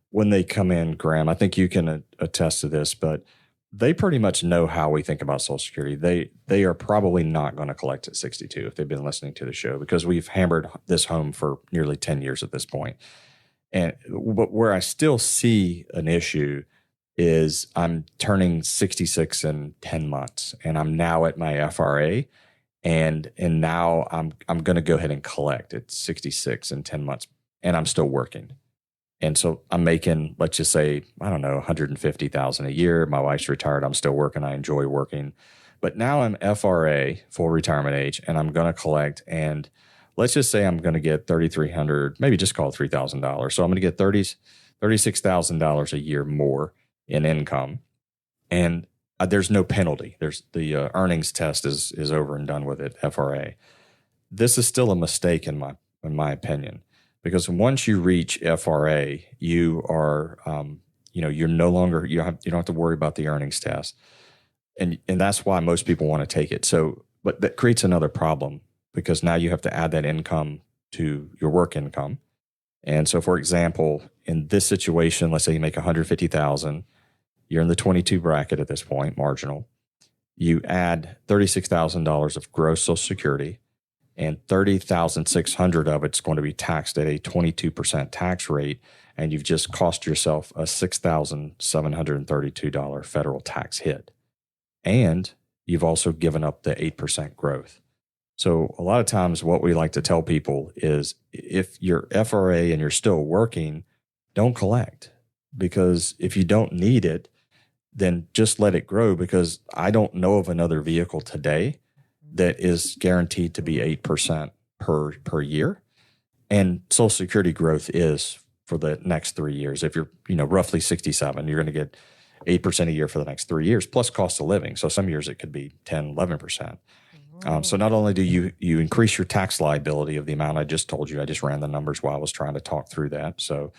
when they come in, Graham, I think you can attest to this, but they pretty much know how we think about Social Security. They are probably not going to collect at 62 if they've been listening to the show, because we've hammered this home for nearly 10 years at this point. But where I still see an issue is I'm turning 66 in 10 months, and I'm now at my FRA, and now I'm going to go ahead and collect at 66 in 10 months, and I'm still working. And so I'm making, let's just say, I don't know, $150,000 a year. My wife's retired. I'm still working. I enjoy working. But now I'm FRA, full retirement age, and I'm going to collect. And let's just say I'm going to get $3,300, maybe just call it $3,000. So I'm going to get $36,000 a year more in income. And there's no penalty. There's the earnings test is over and done with it, FRA. This is still a mistake in my opinion. Because once you reach FRA, you are, you're no longer, you don't have to worry about the earnings test. And that's why most people want to take it. So, but that creates another problem, because now you have to add that income to your work income. And so, for example, in this situation, let's say you make $150,000, you're in the 22 bracket at this point, marginal. You add $36,000 of gross Social Security, and $30,600 of it's going to be taxed at a 22% tax rate, and you've just cost yourself a $6,732 federal tax hit. And you've also given up the 8% growth. So a lot of times what we like to tell people is, if you're FRA and you're still working, don't collect, because if you don't need it, then just let it grow, because I don't know of another vehicle today that is guaranteed to be 8% per year. And Social Security growth is for the next 3 years. If you're, roughly 67, you're going to get 8% a year for the next 3 years, plus cost of living. So some years it could be 10, 11%. So not only do you increase your tax liability of the amount I just told you, I just ran the numbers while I was trying to talk through that. So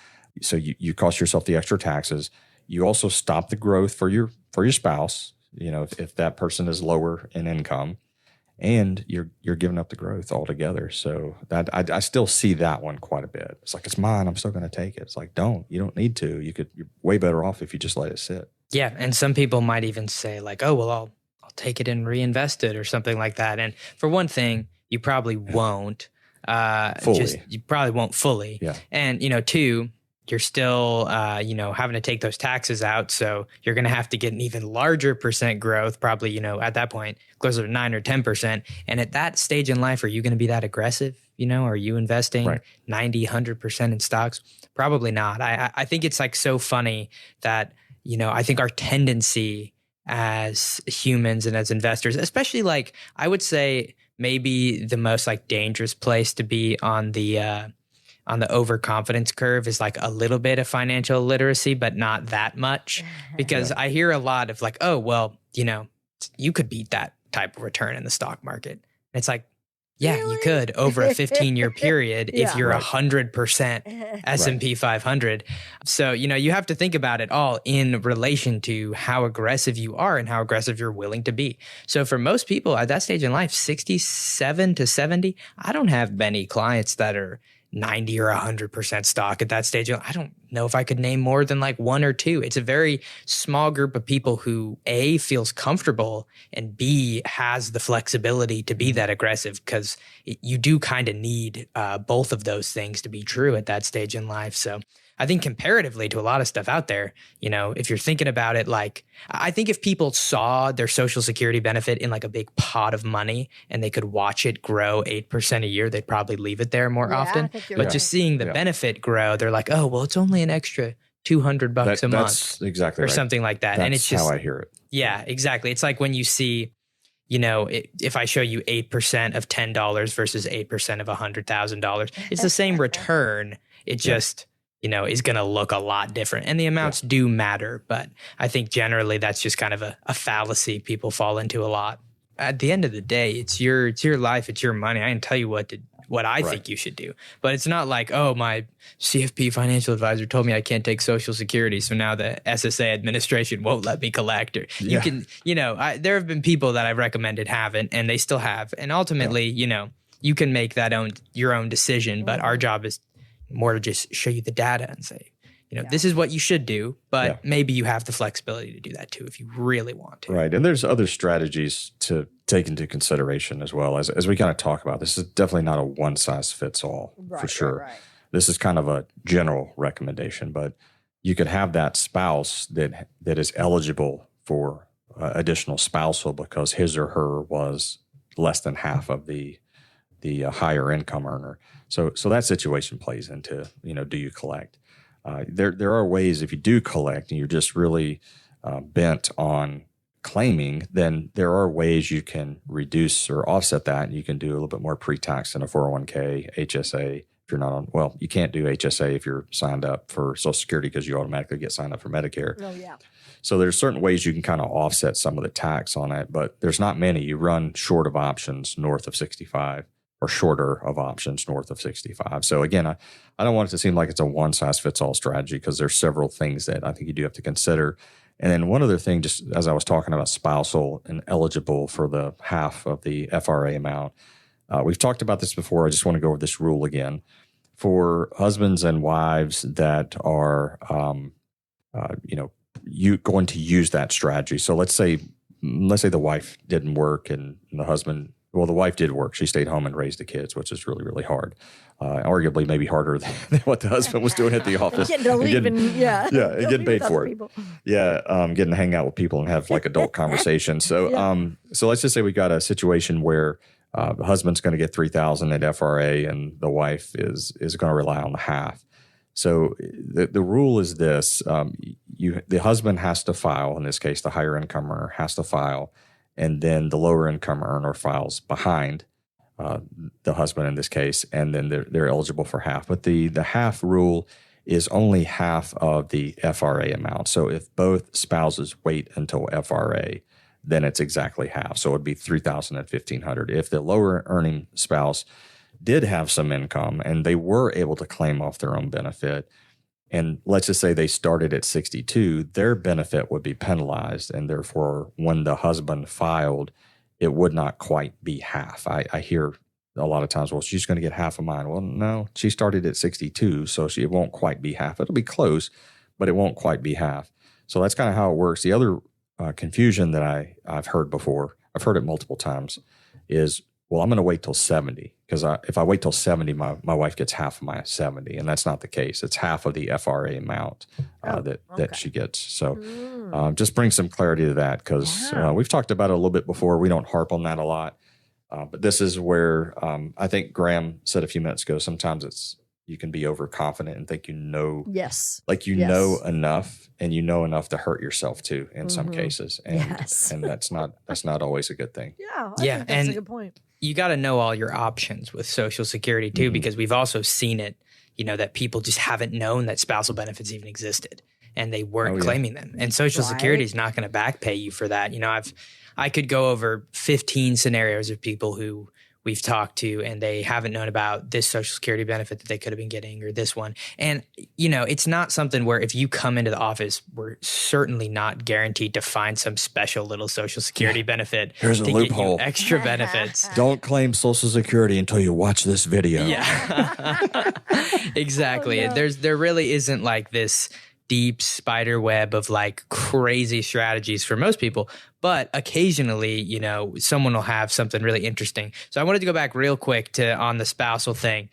you cost yourself the extra taxes. You also stop the growth for your spouse, if that person is lower in income, and you're giving up the growth altogether. So that I still see that one quite a bit. It's like, it's mine, I'm still going to take it. It's like, you don't need to. You're way better off if you just let it sit. Yeah, and some people might even say like, oh, well, I'll take it and reinvest it or something like that. And for one thing, you probably won't. Fully. You probably won't fully. Yeah. And, two, you're still, having to take those taxes out. So you're going to have to get an even larger percent growth, probably, at that point, closer to 9 or 10%. And at that stage in life, are you going to be that aggressive? Are you investing 90, 100% in stocks? Probably not. I think it's like so funny that, I think our tendency as humans and as investors, especially like I would say maybe the most like dangerous place to be on the overconfidence curve is like a little bit of financial literacy, but not that much, because I hear a lot of like, oh, well, you could beat that type of return in the stock market. And it's like, yeah, really? You could over a 15-year period if you're 100% S&P 500. So, you have to think about it all in relation to how aggressive you are and how aggressive you're willing to be. So for most people at that stage in life, 67 to 70, I don't have many clients that are 90 or 100% stock at that stage. I don't know if I could name more than like one or two. It's a very small group of people who A, feels comfortable, and B, has the flexibility to be that aggressive, because you do kind of need both of those things to be true at that stage in life. So I think comparatively to a lot of stuff out there, if you're thinking about it, like, I think if people saw their Social Security benefit in like a big pot of money and they could watch it grow 8% a year, they'd probably leave it there more often. But just seeing the benefit grow, they're like, oh, well, it's only an extra $200 a month. That's exactly or right. something like that. That's and it's just how I hear it. Yeah, exactly. It's like when you see, if I show you 8% of $10 versus 8% of $100,000, it's the same return. It just is going to look a lot different. And the amounts do matter. But I think generally that's just kind of a fallacy people fall into a lot. At the end of the day, it's your life, it's your money. I can tell you what I think you should do. But it's not like, oh, my CFP financial advisor told me I can't take Social Security, so now the SSA administration won't let me collect. Or you can, there have been people that I've recommended haven't, and they still have. And ultimately, you can make your own decision. But our job is more to just show you the data and say, this is what you should do, but maybe you have the flexibility to do that too if you really want to. Right. And there's other strategies to take into consideration as well. As we kind of talk about, this is definitely not a one size fits all for sure. Right. This is kind of a general recommendation, but you could have that spouse that is eligible for additional spousal because his or her was less than half of the higher income earner. So that situation plays into, do you collect? There are ways, if you do collect and you're just really bent on claiming, then there are ways you can reduce or offset that. You can do a little bit more pre-tax in a 401k, HSA. If you're not on, well, you can't do HSA if you're signed up for Social Security because you automatically get signed up for Medicare. Oh, yeah. So there's certain ways you can kind of offset some of the tax on it, but there's not many. You run short of options north of 65. Or shorter of options north of 65. So again, I don't want it to seem like it's a one-size-fits-all strategy because there's several things that I think you do have to consider. And then one other thing, just as I was talking about spousal and eligible for the half of the FRA amount, we've talked about this before. I just want to go over this rule again. For husbands and wives that are, you going to use that strategy. So let's say the wife didn't work and the husband. Well, the wife did work. She stayed home and raised the kids, which is really, really hard. Arguably, maybe harder than what the husband was doing at the office. Getting to leave and getting paid for it. People. Getting to hang out with people and have like adult conversations. So, so let's just say we got a situation where the husband's going to get $3,000 at FRA, and the wife is going to rely on the half. So the rule is this: the husband has to file. In this case, the higher income earner has to file. And then the lower income earner files behind the husband in this case, and then they're eligible for half. But the half rule is only half of the FRA amount. So if both spouses wait until FRA, then it's exactly half. So it would be $3,000 and $1,500. If the lower earning spouse did have some income and they were able to claim off their own benefit, and let's just say they started at 62, their benefit would be penalized. And therefore, when the husband filed, it would not quite be half. I hear a lot of times, well, she's going to get half of mine. Well, no, she started at 62, so it won't quite be half. It'll be close, but it won't quite be half. So that's kind of how it works. The other confusion that I've heard before, I've heard it multiple times, is, well, I'm going to wait till 70 because if I wait till 70, my wife gets half of my 70, and that's not the case. It's half of the FRA amount that she gets. So just bring some clarity to that because we've talked about it a little bit before. We don't harp on that a lot. But this is where I think Graham said a few minutes ago, sometimes you can be overconfident and think know enough, and you know enough to hurt yourself too in some cases. And and that's not always a good thing. Yeah, I think that's a good point. You got to know all your options with Social Security too, because we've also seen it, that people just haven't known that spousal benefits even existed and they weren't claiming them. And Social Security is not going to back pay you for that. I could go over 15 scenarios of people who we've talked to and they haven't known about this Social Security benefit that they could have been getting or this one. And, it's not something where if you come into the office, we're certainly not guaranteed to find some special little Social Security benefit. Here's a loophole. Get you extra benefits. Don't claim Social Security until you watch this video. Yeah, exactly. Oh, no. There really isn't like this deep spider web of like crazy strategies for most people. But occasionally, someone will have something really interesting. So I wanted to go back real quick on the spousal thing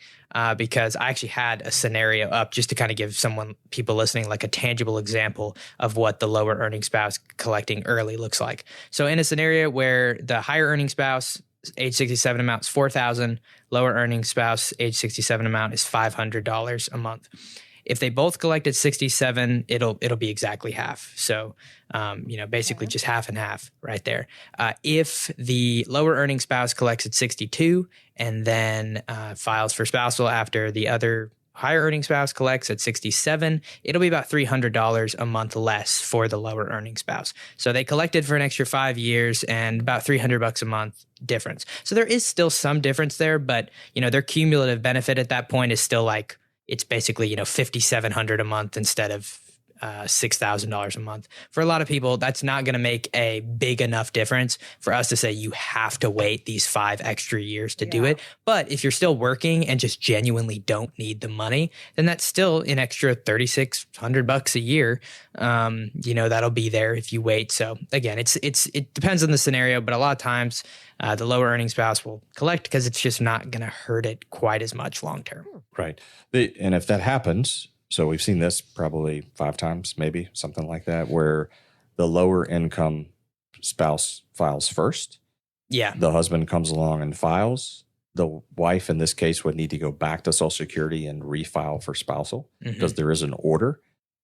because I actually had a scenario up just to kind of give people listening like a tangible example of what the lower earning spouse collecting early looks like. So in a scenario where the higher earning spouse, age 67 amount is $4,000, lower earning spouse, age 67 amount is $500 a month. If they both collect at 67, it'll be exactly half. So, basically just half and half right there. If the lower earning spouse collects at 62 and then files for spousal after the other higher earning spouse collects at 67, it'll be about $300 a month less for the lower earning spouse. So they collected for an extra 5 years and about $300 a month difference. So there is still some difference there, but their cumulative benefit at that point is still like, it's basically, $5,700 a month instead of $6,000 a month. For a lot of people, that's not going to make a big enough difference for us to say you have to wait these 5 extra years to do it. But if you're still working and just genuinely don't need the money, then that's still an extra $3,600 a year. That'll be there if you wait. So again, it depends on the scenario, but a lot of times the lower earning spouse will collect because it's just not going to hurt it quite as much long term. Right. And if that happens, so we've seen this probably 5 times, maybe something like that, where the lower income spouse files first. Yeah. The husband comes along and files. The wife, in this case, would need to go back to Social Security and refile for spousal because there is an order.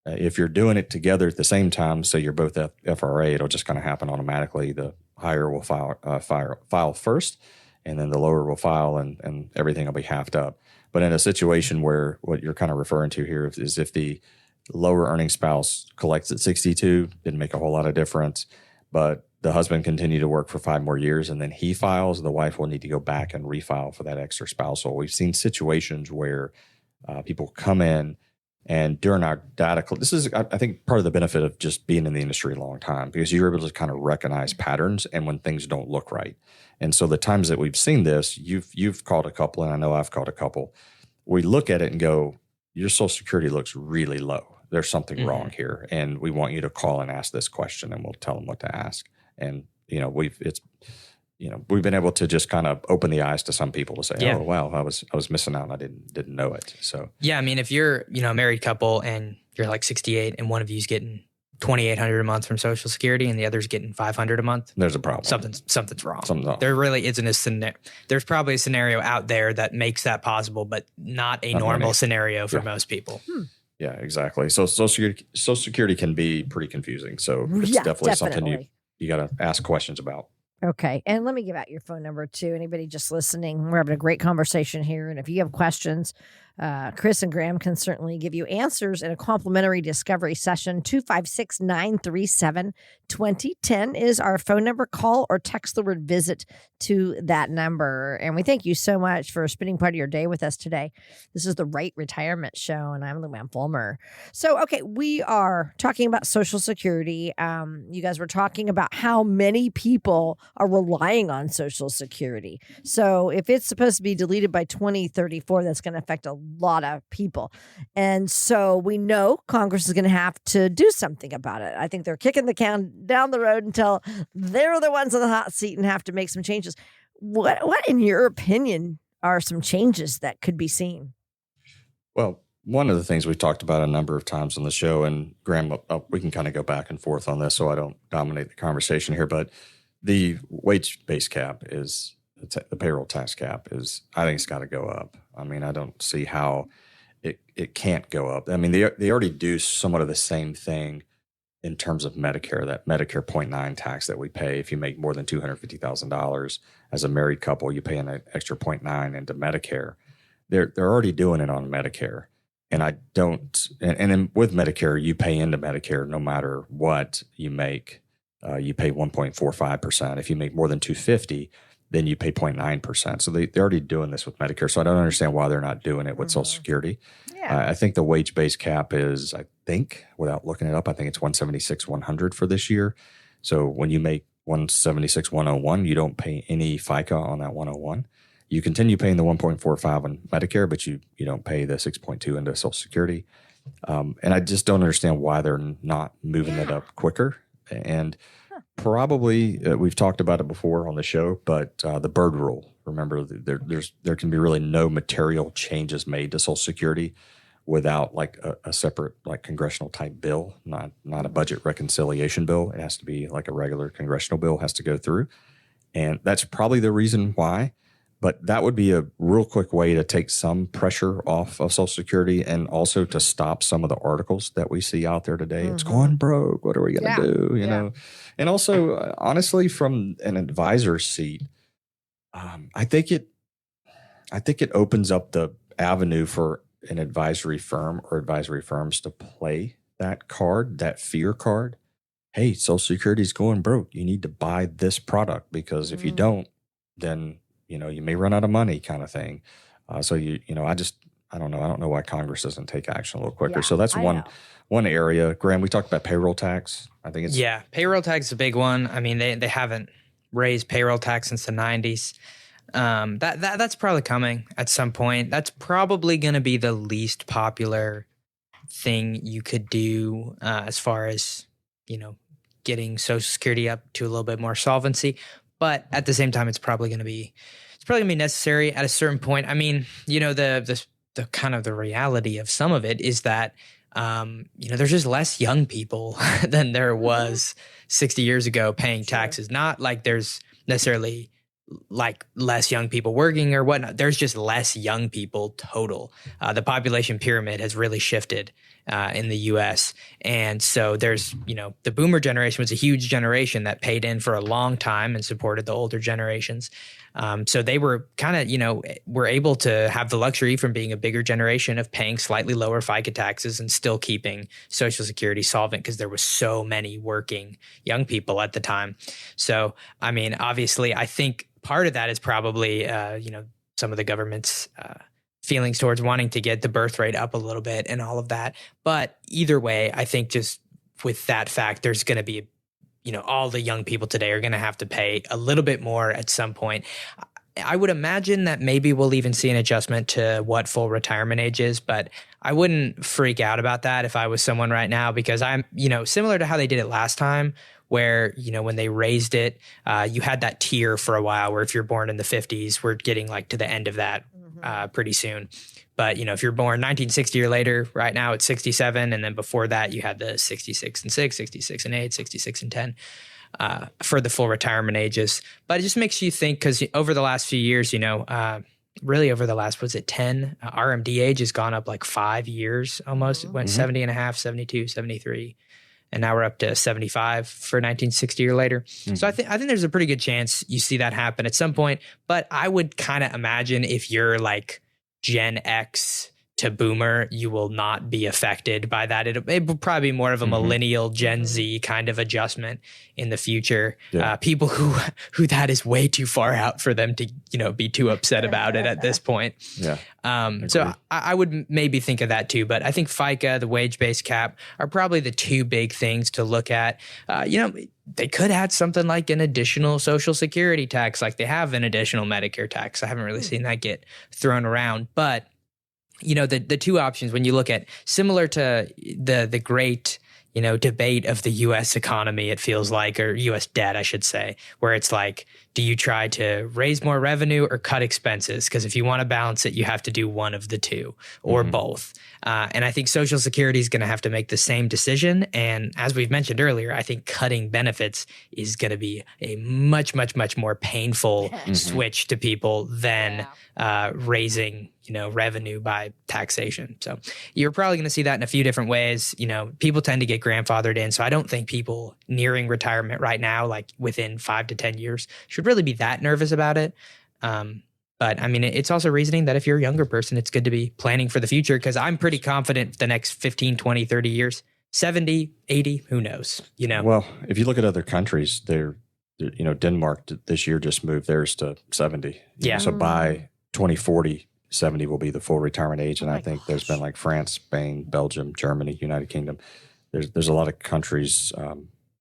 If you're doing it together at the same time, so you're both FRA, it'll just kind of happen automatically. The higher will file first, and then the lower will file, and everything will be halved up. But in a situation where what you're kind of referring to here is if the lower earning spouse collects at 62, didn't make a whole lot of difference, but the husband continued to work for 5 more years and then he files, the wife will need to go back and refile for that extra spousal. We've seen situations where people come in and during our data, this is, I think, part of the benefit of just being in the industry a long time because you're able to kind of recognize patterns and when things don't look right. And so the times that we've seen this, you've called a couple, and I know I've called a couple. We look at it and go, your Social Security looks really low. There's something wrong here, and we want you to call and ask this question, and we'll tell them what to ask. And we've been able to just kind of open the eyes to some people to say, oh wow, I was missing out, and I didn't know it. So yeah, I mean, if you're a married couple and you're like 68, and one of you's getting $2,800 a month from Social Security and the other's getting $500 a month, there's a problem. Something's wrong. Something's wrong. There really isn't a scenario. There's probably a scenario out there that makes that possible, but not a normal scenario for most people. Yeah, exactly. So Social Security can be pretty confusing. So it's definitely something you got to ask questions about. Okay. And let me give out your phone number too. Anybody just listening, we're having a great conversation here. And if you have questions Chris and Graham can certainly give you answers in a complimentary discovery session. 256-937-2010 is our phone number. Call or text the word visit to that number. And we thank you so much for spending part of your day with us today. This is the Rite Retirement Show, and I'm Luann Fulmer. So, okay, we are talking about Social Security. You guys were talking about how many people are relying on Social Security. So if it's supposed to be deleted by 2034, that's going to affect a lot of people. And so we know Congress is going to have to do something about it. I think they're kicking the can down the road until they're the ones on the hot seat and have to make some changes. What in your opinion, are some changes that could be seen? Well, one of the things we've talked about a number of times on the show, and Graham, we can kind of go back and forth on this so I don't dominate the conversation here, but the wage-based cap is the payroll tax cap is, I think it's got to go up. I mean, I don't see how it can't go up. I mean, they already do somewhat of the same thing in terms of Medicare, that Medicare 0.9 tax that we pay. If you make more than $250,000 as a married couple, you pay an extra 0.9 into Medicare. They're already doing it on Medicare. And I don't, and then with Medicare, you pay into Medicare no matter what you make. You pay 1.45%. If you make more than 250, then you pay 0.9%. So they're already doing this with Medicare. So I don't understand why they're not doing it with Social Security. Yeah. I think the wage-based cap is, I think, without looking it up, I think it's 176,100 for this year. So when you make 176,101, you don't pay any FICA on that 101. You continue paying the 1.45 on Medicare, but you don't pay the 6.2 into Social Security. And I just don't understand why they're not moving it up quicker. And probably we've talked about it before on the show, but the Byrd rule. Remember, there can be really no material changes made to Social Security without like a separate like congressional type bill, not a budget reconciliation bill. It has to be like a regular congressional bill has to go through, and that's probably the reason why. But that would be a real quick way to take some pressure off of Social Security and also to stop some of the articles that we see out there today. Mm-hmm. It's going broke. What are we going to do? You know, and also honestly, from an advisor's seat, I think it opens up the avenue for an advisory firm or advisory firms to play that card, that fear card. Hey, Social Security is going broke. You need to buy this product because if you don't, then you may run out of money, kind of thing. So I don't know. I don't know why Congress doesn't take action a little quicker. So that's one area. Graham, we talked about payroll tax. I think it's payroll tax is a big one. I mean, they haven't raised payroll tax since the 90s. That's probably coming at some point. That's probably going to be the least popular thing you could do as far as getting Social Security up to a little bit more solvency. But at the same time, it's probably going to be necessary at a certain point. I mean, the kind of the reality of some of it is that there's just less young people than there was 60 years ago paying taxes. Not like there's necessarily like less young people working or whatnot. There's just less young people total. The population pyramid has really shifted in the U.S. And so there's, the boomer generation was a huge generation that paid in for a long time and supported the older generations. So they were kind of, were able to have the luxury from being a bigger generation of paying slightly lower FICA taxes and still keeping Social Security solvent because there was so many working young people at the time. So, I mean, obviously, I think part of that is probably, some of the government's feelings towards wanting to get the birth rate up a little bit and all of that. But either way, I think just with that fact, there's going to be, all the young people today are going to have to pay a little bit more at some point. I would imagine that maybe we'll even see an adjustment to what full retirement age is, but I wouldn't freak out about that if I was someone right now, because I'm, similar to how they did it last time, where, when they raised it, you had that tier for a while where if you're born in the 50s, we're getting like to the end of that pretty soon. But, if you're born 1960 or later, right now it's 67. And then before that, you had the 66 and 6, 66 and 8, 66 and 10 for the full retirement ages. But it just makes you think, because over the last few years, really over the last, 10, RMD age has gone up like 5 years almost. It went 70 and a half, 72, 73. And now we're up to 75 for 1960 or later. Mm-hmm. So I think there's a pretty good chance you see that happen at some point. But I would kind of imagine if you're like Gen X to boomer, you will not be affected by that. It will probably be more of a millennial Gen Z kind of adjustment in the future. Yeah. People who that is way too far out for them to, be too upset about it at this point. Yeah. So I would maybe think of that too, but I think FICA, the wage-based cap are probably the two big things to look at. They could add something like an additional Social Security tax, like they have an additional Medicare tax. I haven't really seen that get thrown around, but the two options when you look at similar to the great, debate of the U.S. economy, it feels like, or U.S. debt, I should say, where it's like, do you try to raise more revenue or cut expenses? Because if you want to balance it, you have to do one of the two or both. And I think Social Security is going to have to make the same decision. And as we've mentioned earlier, I think cutting benefits is going to be a much, much, much more painful switch to people than raising, revenue by taxation. So you're probably going to see that in a few different ways. People tend to get grandfathered in. So I don't think people nearing retirement right now, like within 5 to 10 years, should really be that nervous about it. But I mean, it's also reasoning that if you're a younger person, it's good to be planning for the future, because I'm pretty confident the next 15, 20, 30 years, 70, 80, who knows, Well, if you look at other countries, Denmark this year just moved theirs to 70. Yeah. So by 2040, 70 will be the full retirement age. And I think there's been like France, Spain, Belgium, Germany, United Kingdom. There's a lot of countries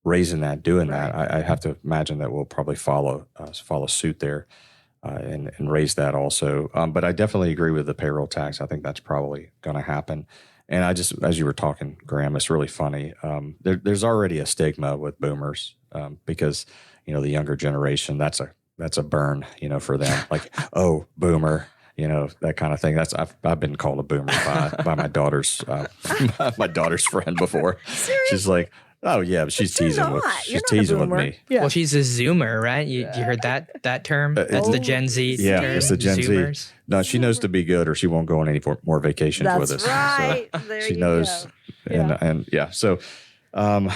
raising that, doing that. I have to imagine that we'll probably follow suit there and raise that also. But I definitely agree with the payroll tax. I think that's probably going to happen. And I just, as you were talking, Graham, it's really funny. There's already a stigma with boomers because, the younger generation, that's a burn, for them. Like, oh, boomer. That kind of thing. I've been called a boomer by my daughter's friend before. Seriously? She's like, oh yeah, but she's teasing with me. Yeah. Well, she's a Zoomer, right? You heard that term? That's the Gen Z. Yeah, term. It's the Gen Zoomers. Z. No, she knows to be good, or she won't go on any more vacations with us. That's right. So there she you knows, go. and yeah. So, I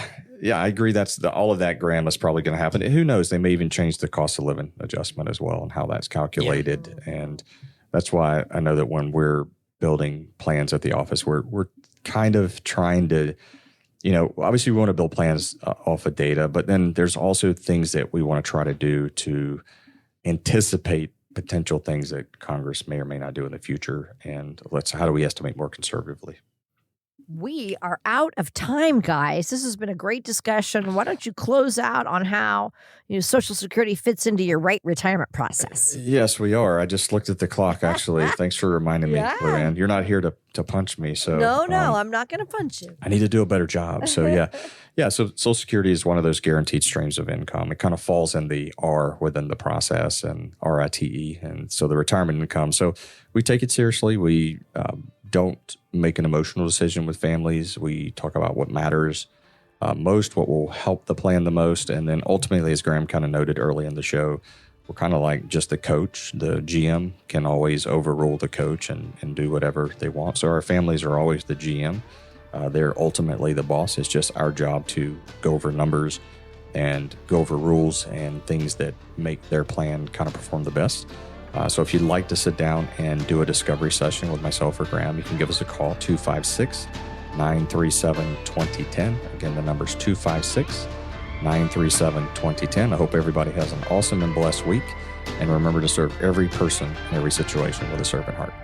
agree. All of that, Graham, is probably going to happen. And who knows? They may even change the cost of living adjustment as well, and how that's calculated. Yeah. And that's why I know that when we're building plans at the office, we're kind of trying to, obviously we want to build plans off of data, but then there's also things that we want to try to do to anticipate potential things that Congress may or may not do in the future. And how do we estimate more conservatively? We are out of time, guys. This has been a great discussion. Why don't you close out on how Social Security fits into your Rite retirement process? Yes, we are. I just looked at the clock, actually. Thanks for reminding me, Luann. You're not here to punch me. So No, I'm not going to punch you. I need to do a better job. So so Social Security is one of those guaranteed streams of income. It kind of falls in the R within the process, and RITE, and so the retirement income. So we take it seriously. We don't make an emotional decision with families. We talk about what matters most, what will help the plan the most. And then ultimately, as Graham kind of noted early in the show, we're kind of like just the coach. The GM can always overrule the coach and do whatever they want. So our families are always the GM. They're ultimately the boss. It's just our job to go over numbers and go over rules and things that make their plan kind of perform the best. So if you'd like to sit down and do a discovery session with myself or Graham, you can give us a call, 256-937-2010. Again, the number's 256-937-2010. I hope everybody has an awesome and blessed week. And remember to serve every person in every situation with a servant heart.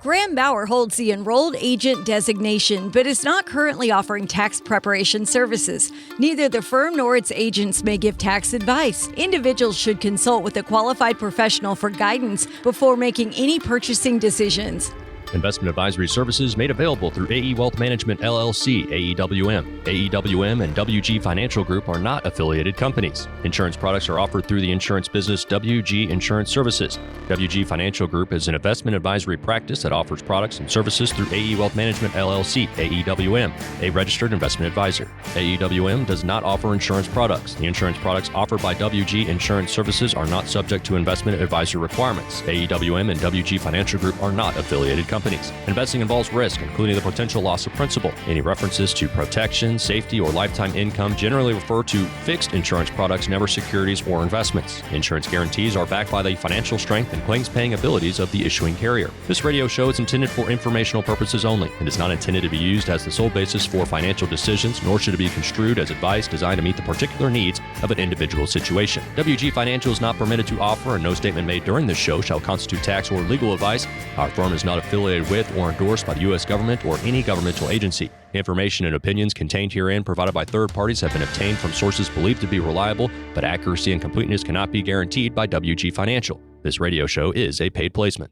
Graham Bauer holds the enrolled agent designation, but is not currently offering tax preparation services. Neither the firm nor its agents may give tax advice. Individuals should consult with a qualified professional for guidance before making any purchasing decisions. Investment advisory services made available through AE Wealth Management LLC, AEWM. AEWM and WG Financial Group are not affiliated companies. Insurance products are offered through the insurance business WG Insurance Services. WG Financial Group is an investment advisory practice that offers products and services through AE Wealth Management LLC, AEWM, a registered investment advisor. AEWM does not offer insurance products. The insurance products offered by WG Insurance Services are not subject to investment advisory requirements. AEWM and WG Financial Group are not affiliated companies. companies. Investing involves risk, including the potential loss of principal. Any references to protection, safety, or lifetime income generally refer to fixed insurance products, never securities or investments. Insurance guarantees are backed by the financial strength and claims-paying abilities of the issuing carrier. This radio show is intended for informational purposes only and is not intended to be used as the sole basis for financial decisions, nor should it be construed as advice designed to meet the particular needs of an individual situation. WG Financial is not permitted to offer, and no statement made during this show shall constitute tax or legal advice. Our firm is not affiliated with or endorsed by the U.S. government or any governmental agency. Information and opinions contained herein provided by third parties have been obtained from sources believed to be reliable, but accuracy and completeness cannot be guaranteed by WG Financial. This radio show is a paid placement.